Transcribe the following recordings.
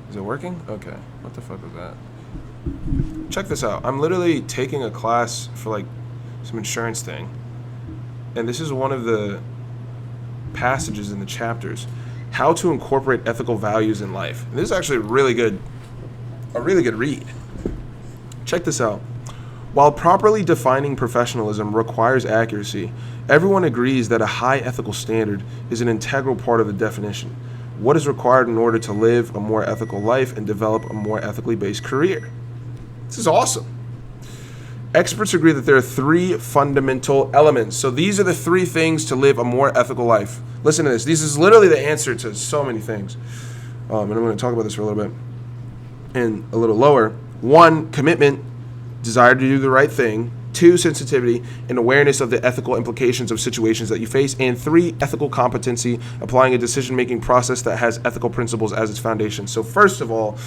Is it working? Okay. What the fuck was that? Check this out. I'm literally taking a class for like some insurance thing. And this is one of the passages in the chapters. How to incorporate ethical values in life. And this is actually a really good read. Check this out. While properly defining professionalism requires accuracy, everyone agrees that a high ethical standard is an integral part of the definition. What is required in order to live a more ethical life and develop a more ethically based career? This is awesome. Experts agree that there are three fundamental elements. So these are the three things to live a more ethical life. Listen to this. This is literally the answer to so many things. And I'm going to talk about this for a little bit. And a little lower. 1, commitment, desire to do the right thing. 2, sensitivity and awareness of the ethical implications of situations that you face. And 3, ethical competency, applying a decision-making process that has ethical principles as its foundation. So first of all,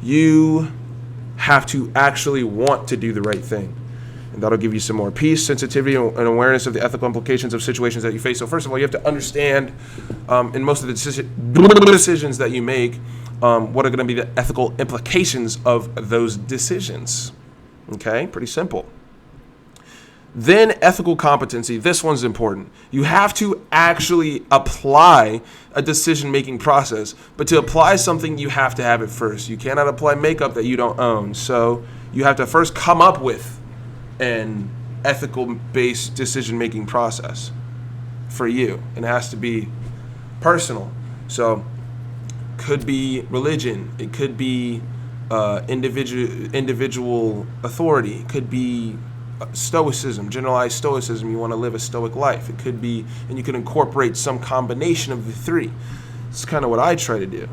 you have to actually want to do the right thing. And that'll give you some more peace, sensitivity, and awareness of the ethical implications of situations that you face. So first of all, you have to understand in most of the decisions that you make, what are going to be the ethical implications of those decisions. Okay, pretty simple. Then ethical competency. This one's important. You have to actually apply a decision-making process. But to apply something, you have to have it first. You cannot apply makeup that you don't own. So you have to first come up with an ethical-based decision-making process for you. And it has to be personal. So could be religion. It could be individual authority. It could be stoicism, generalized stoicism. You want to live a stoic life. It could be, and you can incorporate some combination of the three. It's kind of what I try to do.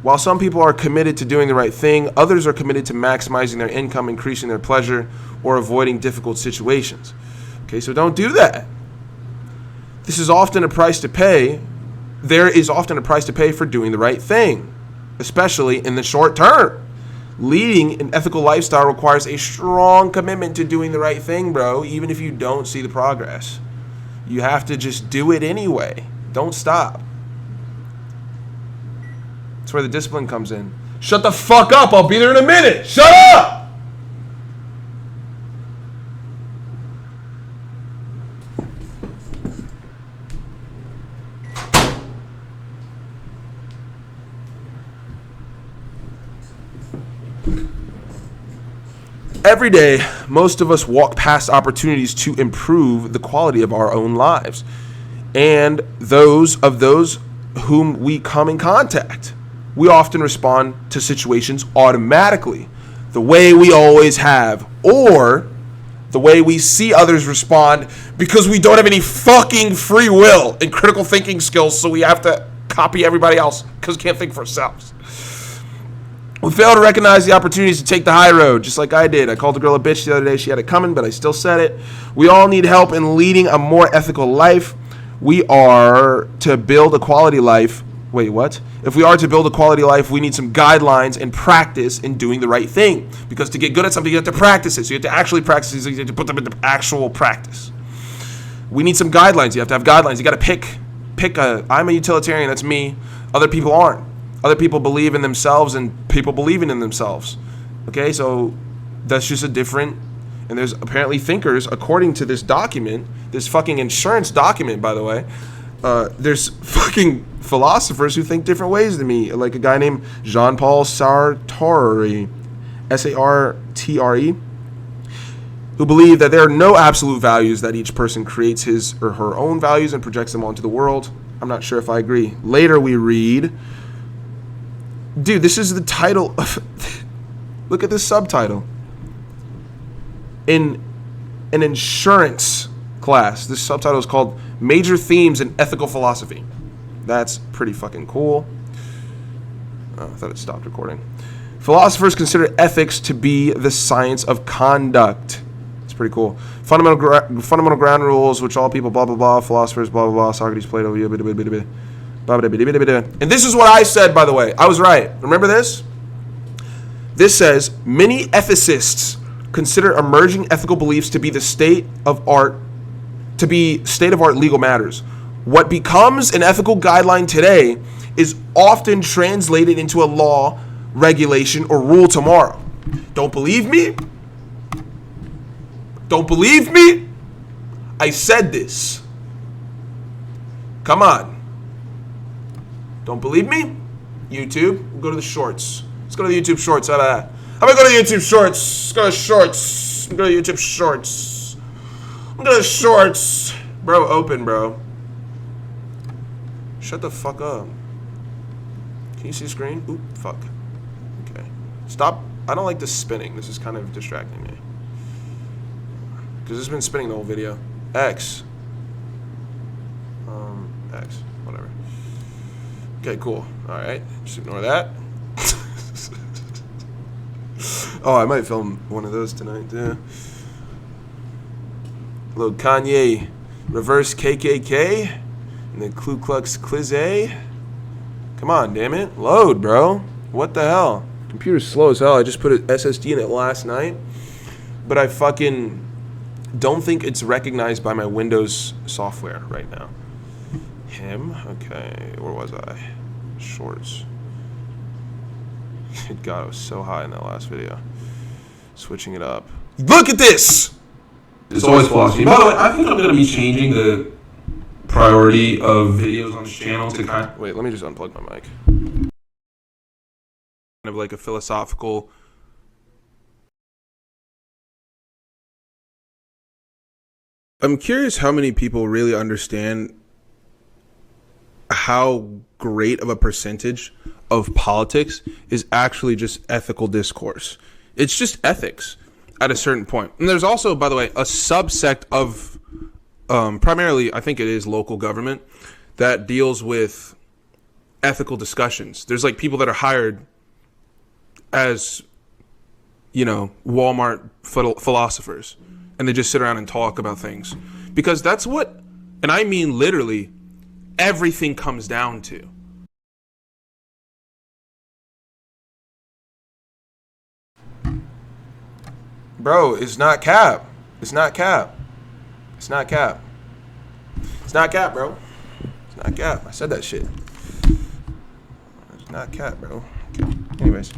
While some people are committed to doing the right thing, others are committed to maximizing their income, increasing their pleasure, or avoiding difficult situations. Okay, so don't do that. This is often a price to pay. There is often a price to pay for doing the right thing, especially in the short term. Leading an ethical lifestyle requires a strong commitment to doing the right thing, bro, even if you don't see the progress. You have to just do it anyway. Don't stop. That's where the discipline comes in. Shut the fuck up. I'll be there in a minute. Shut up! Every day, most of us walk past opportunities to improve the quality of our own lives and those of those whom we come in contact. We often respond to situations automatically, the way we always have, or the way we see others respond because we don't have any fucking free will and critical thinking skills, so we have to copy everybody else because we can't think for ourselves. We fail to recognize the opportunities to take the high road, just like I did. I called a girl a bitch the other day. She had it coming, but I still said it. We all need help in leading a more ethical life. We are to build a quality life. Wait, what? If we are to build a quality life, we need some guidelines and practice in doing the right thing. Because to get good at something, you have to practice it. So you have to actually practice it. So you have to put them into actual practice. We need some guidelines. You have to have guidelines. You got to pick a. I'm a utilitarian. That's me. Other people aren't. Other people believe in themselves and people believing in themselves. Okay, so that's just a different, and there's apparently thinkers, according to this document, this fucking insurance document, by the way, there's fucking philosophers who think different ways than me, like a guy named Jean-Paul Sartre, S-A-R-T-R-E, who believe that there are no absolute values, that each person creates his or her own values and projects them onto the world. I'm not sure if I agree. Later we read, dude, this is the title of look at this subtitle. In an insurance class, this subtitle is called Major Themes in Ethical Philosophy. That's pretty fucking cool. Oh, I thought it stopped recording. Philosophers consider ethics to be the science of conduct. It's pretty cool. Fundamental ground rules, which all people, blah, blah, blah, philosophers, blah, blah, blah, Socrates, Plato, and this is what I said, by the way. I was right. Remember this? This says, many ethicists consider emerging ethical beliefs to be the state of art legal matters. What becomes an ethical guideline today is often translated into a law, regulation, or rule tomorrow. Don't believe me? Don't believe me? I said this. Come on. Don't believe me? YouTube, we'll go to the shorts. Let's go to the YouTube shorts. How about that? How about go to the YouTube shorts? Let's go to shorts. Go to YouTube shorts. Go to shorts. Bro, open, bro. Shut the fuck up. Can you see the screen? Oop, fuck. Okay. Stop. I don't like this spinning. This is kind of distracting me. Because it's been spinning the whole video. X. X. Whatever. Okay, cool. Alright. Just ignore that. Oh, I might film one of those tonight, too. Little Kanye reverse KKK and the Ku Klux Klizé. Come on, damn it. Load, bro. What the hell? Computer's slow as hell. I just put an SSD in it last night, but I fucking don't think it's recognized by my Windows software right now. Him? Okay, where was I? Shorts. God, I was so high in that last video. Switching it up. Look at this! It's always philosophy. By the way, I think I'm going to be changing the priority of videos on this channel to kind of... Wait, let me just unplug my mic. Kind of like a philosophical... I'm curious how many people really understand how great of a percentage of politics is actually just ethical discourse. It's just ethics at a certain point. And there's also, by the way, a subsect of primarily, I think it is local government that deals with ethical discussions. There's like people that are hired as, you know, Walmart philosophers, and they just sit around and talk about things, because that's what, and I mean literally, everything comes down to. Bro, it's not cap. It's not cap. It's not cap. It's not cap, bro. It's not cap. I said that shit. It's not cap, bro. Okay. Anyways.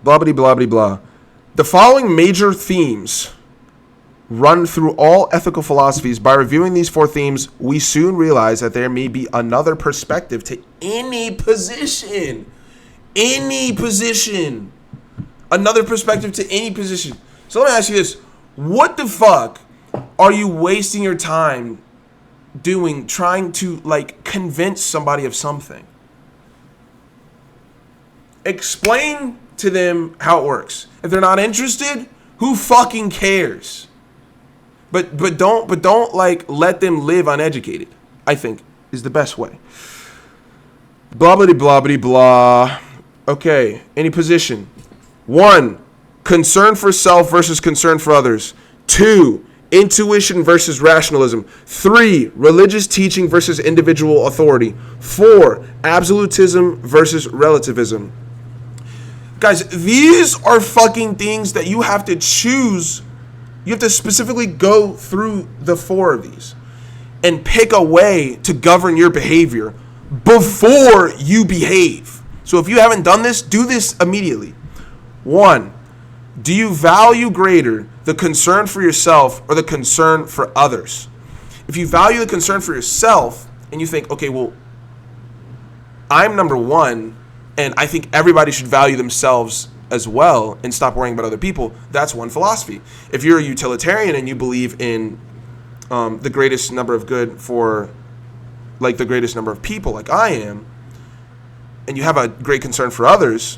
Blah, blah, blah, blah, blah. The following major themes run through all ethical philosophies. By reviewing these 4 themes, we soon realize that there may be another perspective to any position. Any position. Another perspective to any position. So let me ask you this. What the fuck are you wasting your time doing, trying to, like, convince somebody of something? Explain to them how it works. If they're not interested, who fucking cares? But don't like let them live uneducated, I think is the best way. Blah blah blah blah blah. Okay, any position. 1, concern for self versus concern for others. 2, intuition versus rationalism. 3, religious teaching versus individual authority. 4, absolutism versus relativism. Guys, these are fucking things that you have to choose. You have to specifically go through the 4 of these and pick a way to govern your behavior before you behave. So if you haven't done this, do this immediately. 1, do you value greater the concern for yourself or the concern for others? If you value the concern for yourself and you think, okay, well, I'm number 1 and I think everybody should value themselves as well and stop worrying about other people, that's one philosophy. If you're a utilitarian and you believe in the greatest number of good for like the greatest number of people like I am, and you have a great concern for others,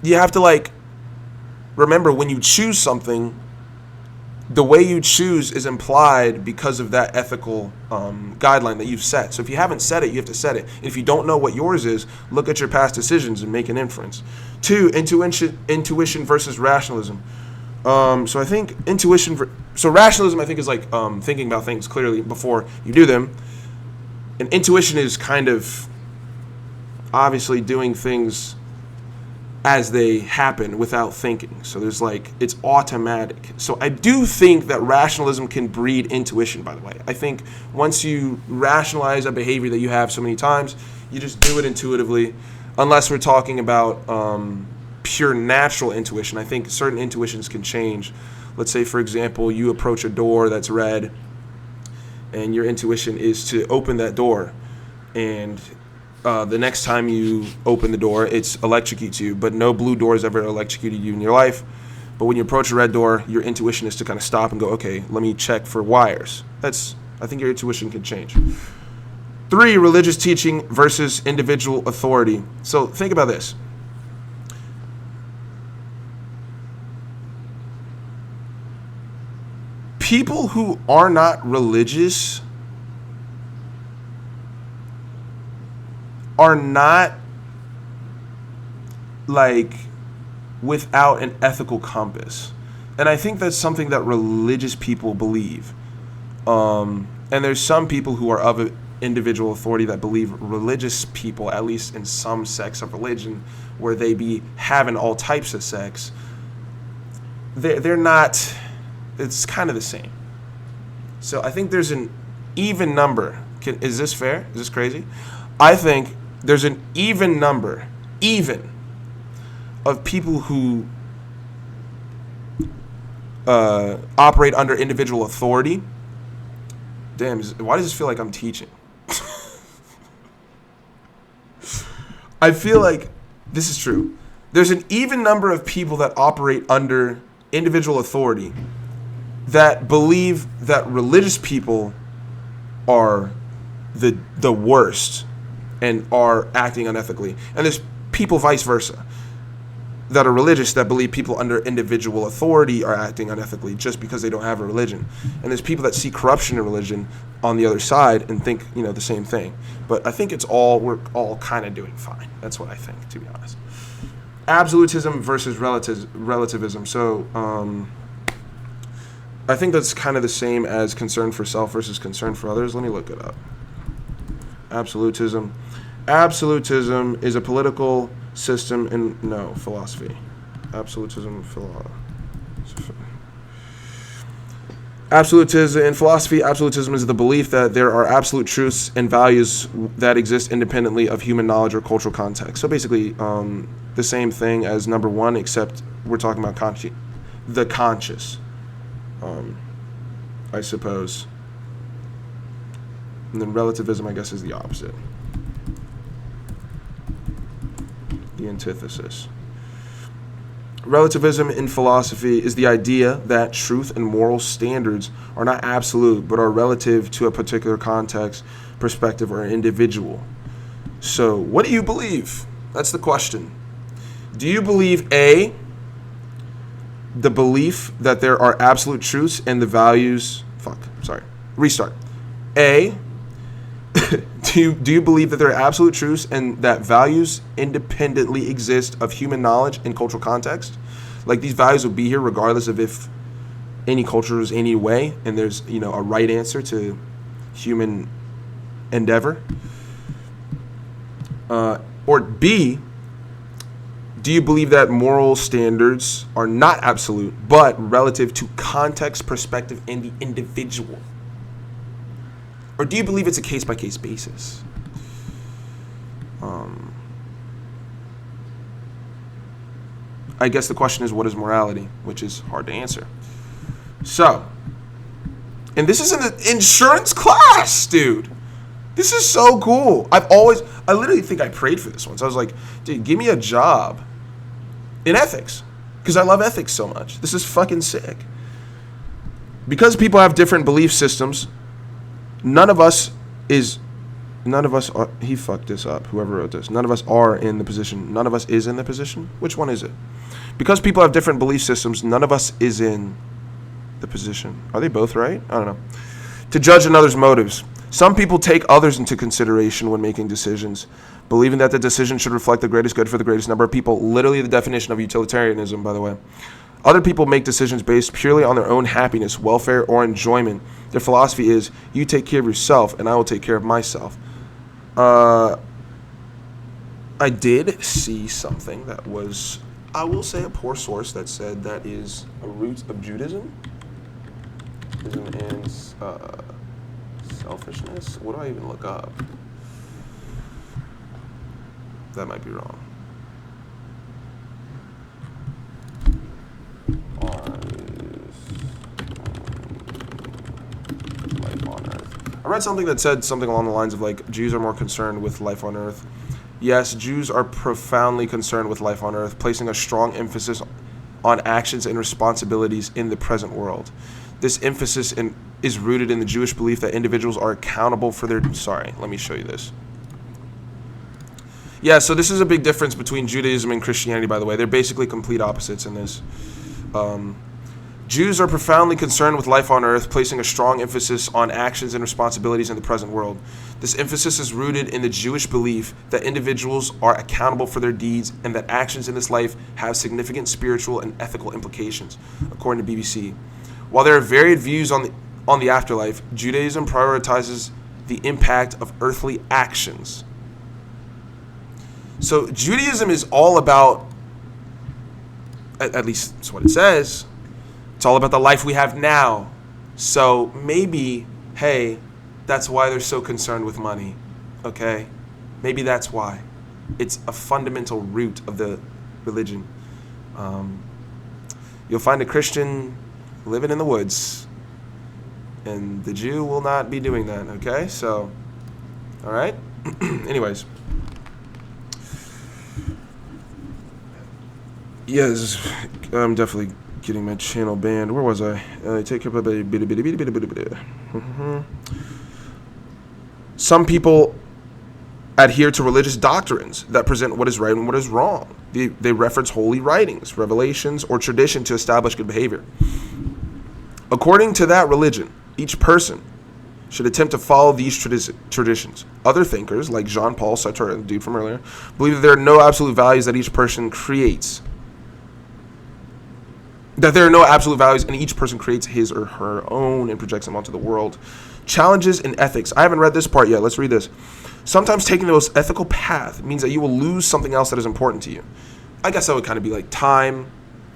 you have to like remember when you choose something, the way you choose is implied because of that ethical guideline that you've set. So if you haven't set it, you have to set it. And if you don't know what yours is, look at your past decisions and make an inference. 2, intuition versus rationalism. So I think so rationalism I think is like thinking about things clearly before you do them. And intuition is kind of obviously doing things as they happen without thinking. So there's like, it's automatic. So I do think that rationalism can breed intuition, by the way. I think once you rationalize a behavior that you have so many times, you just do it intuitively, unless we're talking about pure natural intuition. I think certain intuitions can change. Let's say, for example, you approach a door that's red, and your intuition is to open that door, and the next time you open the door, it electrocutes you, but no blue door has ever electrocuted you in your life. But when you approach a red door, your intuition is to kind of stop and go, okay, let me check for wires. I think your intuition can change. 3, religious teaching versus individual authority. So think about this. People who are not religious are not like without an ethical compass. And I think that's something that religious people believe. And there's some people who are of an individual authority that believe religious people, at least in some sects of religion, where they be having all types of sex, they're not, it's kind of the same. So I think there's an even number. Is this fair? Is this crazy? I think there's an even number, of people who operate under individual authority. Damn, why does this feel like I'm teaching? I feel like this is true. There's an even number of people that operate under individual authority that believe that religious people are the worst and are acting unethically. And there's people vice versa that are religious that believe people under individual authority are acting unethically just because they don't have a religion. And there's people that see corruption in religion on the other side and think, the same thing. But I think we're all kind of doing fine. That's what I think, to be honest. Absolutism versus relativism. So I think that's kind of the same as concern for self versus concern for others. Let me look it up. Absolutism. Absolutism is a political system in philosophy. Absolutism in philosophy, absolutism is the belief that there are absolute truths and values that exist independently of human knowledge or cultural context. So basically, the same thing as number 1, except we're talking about the conscious, I suppose. And then relativism, I guess, is the opposite. The antithesis. Relativism in philosophy is the idea that truth and moral standards are not absolute, but are relative to a particular context, perspective, or individual. So, what do you believe? That's the question. Do you believe A, the belief that there are absolute truths and the values... Restart. A, do you believe that there are absolute truths and that values independently exist of human knowledge and cultural context? Like, these values will be here regardless of if any culture is any way, and there's, a right answer to human endeavor. Or B, do you believe that moral standards are not absolute, but relative to context, perspective, and the individual? Or do you believe it's a case-by-case basis? I guess the question is, what is morality? Which is hard to answer. So, and this is an insurance class, dude. This is so cool. I literally think I prayed for this once. I was like, dude, give me a job in ethics, because I love ethics so much. This is fucking sick. Because people have different belief systems, none of us are, he fucked this up, whoever wrote this. None of us are in the position. None of us is in the position. Which one is it? Because people have different belief systems, none of us is in the position. Are they both right? I don't know. To judge another's motives. Some people take others into consideration when making decisions, believing that the decision should reflect the greatest good for the greatest number of people. Literally the definition of utilitarianism, by the way. Other people make decisions based purely on their own happiness, welfare, or enjoyment. Their philosophy is, you take care of yourself and I will take care of myself. I I did see something that was, I will say, a poor source that said that is a root of Judaism. Judaism and selfishness. What do I even look up? That might be wrong. Life on Earth. I read something that said something along the lines of like Jews are more concerned with life on Earth. Yes, Jews are profoundly concerned with life on Earth, placing a strong emphasis on actions and responsibilities in the present world. This emphasis is rooted in the Jewish belief that individuals are accountable for their... Sorry, let me show you this. Yeah, so this is a big difference between Judaism and Christianity, by the way. They're basically complete opposites in this. Jews are profoundly concerned with life on earth, placing a strong emphasis on actions and responsibilities in the present world. This emphasis is rooted in the Jewish belief that individuals are accountable for their deeds and that actions in this life have significant spiritual and ethical implications, according to BBC. While there are varied views on the afterlife, Judaism prioritizes the impact of earthly actions. So Judaism is all about, at least that's what it says, it's all about the life we have now. So maybe, hey, that's why they're so concerned with money, okay? Maybe that's why. It's a fundamental root of the religion. You'll find a Christian living in the woods, and the Jew will not be doing that, okay? So, all right? Anyways. Yes, I'm definitely getting my channel banned. Where was I? Take care of Some people adhere to religious doctrines that present what is right and what is wrong. They reference holy writings, revelations, or tradition to establish good behavior. According to that religion, each person should attempt to follow these traditions. Other thinkers, like Jean-Paul Sartre, the dude from earlier, believe that there are no absolute values that each person creates. That there are no absolute values and each person creates his or her own and projects them onto the world. Challenges in ethics. I haven't read this part yet. Let's read this. Sometimes taking the most ethical path means that you will lose something else that is important to you. I guess that would kind of be like time,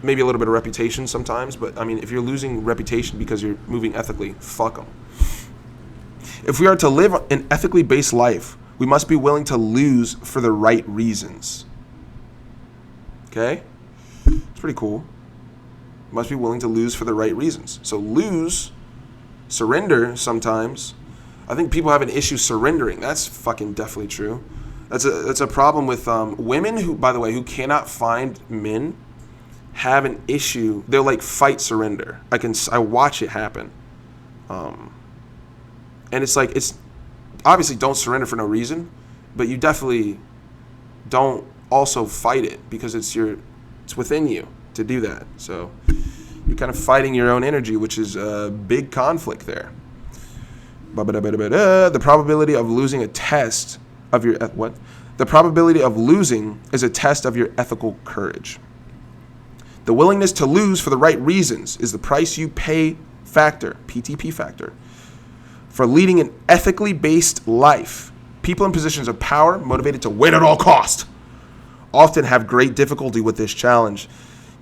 maybe a little bit of reputation sometimes, but I mean, if you're losing reputation because you're moving ethically, fuck them. If we are to live an ethically based life, we must be willing to lose for the right reasons. Okay? It's pretty cool. Must be willing to lose for the right reasons. So lose, surrender sometimes. I think people have an issue surrendering. That's fucking definitely true. That's a problem with women who, by the way, who cannot find men have an issue. They'll like fight surrender. I watch it happen. And it's like, it's obviously don't surrender for no reason, but you definitely don't also fight it because it's within you to do that. So you're kind of fighting your own energy, which is a big conflict there. The probability of losing a test of your what? The probability of losing is a test of your ethical courage. The willingness to lose for the right reasons is the price you pay factor, PTP factor, for leading an ethically based life. People in positions of power, motivated to win at all cost, often have great difficulty with this challenge.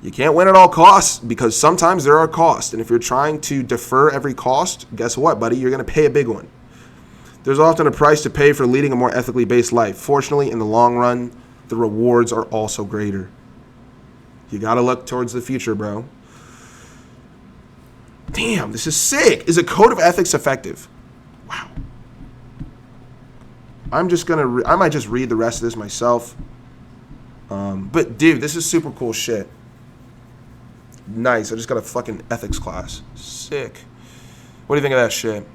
You can't win at all costs because sometimes there are costs. And if you're trying to defer every cost, guess what, buddy? You're going to pay a big one. There's often a price to pay for leading a more ethically based life. Fortunately, in the long run, the rewards are also greater. You got to look towards the future, bro. Damn, this is sick. Is a code of ethics effective? Wow. I'm just going to, I might just read the rest of this myself. But dude, this is super cool shit. Nice. I just got a fucking ethics class. Sick. What do you think of that shit?